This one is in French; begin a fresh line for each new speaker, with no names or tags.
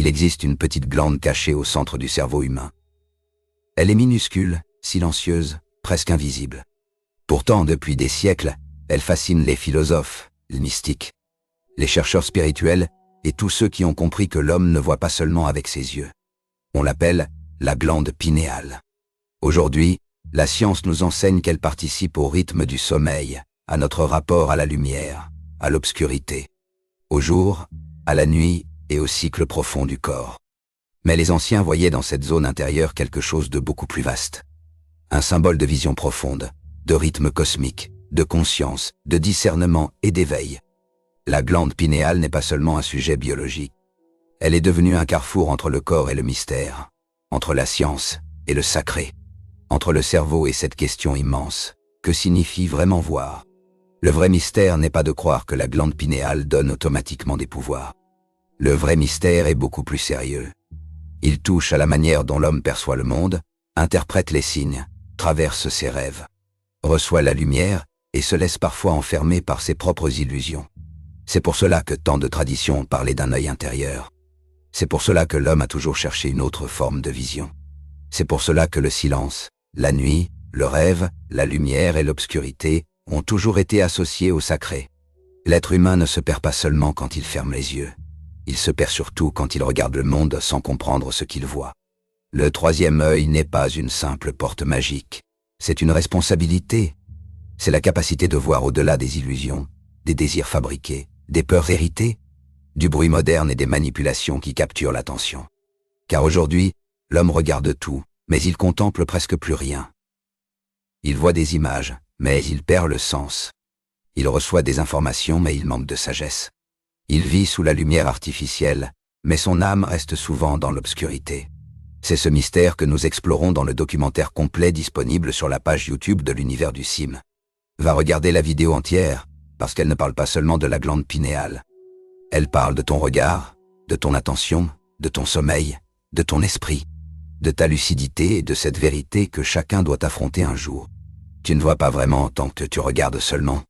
il existe une petite glande cachée au centre du cerveau humain. Elle est minuscule, silencieuse, presque invisible. Pourtant, depuis des siècles, elle fascine les philosophes, les mystiques, les chercheurs spirituels et tous ceux qui ont compris que l'homme ne voit pas seulement avec ses yeux. On l'appelle la glande pinéale. Aujourd'hui, la science nous enseigne qu'elle participe au rythme du sommeil, à notre rapport à la lumière, à l'obscurité, au jour, à la nuit et au cycle profond du corps. Mais les anciens voyaient dans cette zone intérieure quelque chose de beaucoup plus vaste. Un symbole de vision profonde, de rythme cosmique, de conscience, de discernement et d'éveil. La glande pinéale n'est pas seulement un sujet biologique. Elle est devenue un carrefour entre le corps et le mystère, entre la science et le sacré, entre le cerveau et cette question immense, que signifie vraiment voir? Le vrai mystère n'est pas de croire que la glande pinéale donne automatiquement des pouvoirs. Le vrai mystère est beaucoup plus sérieux. Il touche à la manière dont l'homme perçoit le monde, interprète les signes, traverse ses rêves, reçoit la lumière et se laisse parfois enfermer par ses propres illusions. C'est pour cela que tant de traditions ont parlé d'un œil intérieur. C'est pour cela que l'homme a toujours cherché une autre forme de vision. C'est pour cela que le silence, la nuit, le rêve, la lumière et l'obscurité ont toujours été associés au sacré. L'être humain ne se perd pas seulement quand il ferme les yeux. Il se perd surtout quand il regarde le monde sans comprendre ce qu'il voit. Le troisième œil n'est pas une simple porte magique. C'est une responsabilité. C'est la capacité de voir au-delà des illusions, des désirs fabriqués, des peurs héritées, du bruit moderne et des manipulations qui capturent l'attention. Car aujourd'hui, l'homme regarde tout, mais il contemple presque plus rien. Il voit des images, mais il perd le sens. Il reçoit des informations, mais il manque de sagesse. Il vit sous la lumière artificielle, mais son âme reste souvent dans l'obscurité. C'est ce mystère que nous explorons dans le documentaire complet disponible sur la page YouTube de l'univers du CIM. Va regarder la vidéo entière, parce qu'elle ne parle pas seulement de la glande pinéale. Elle parle de ton regard, de ton attention, de ton sommeil, de ton esprit, de ta lucidité et de cette vérité que chacun doit affronter un jour. Tu ne vois pas vraiment tant que tu regardes seulement.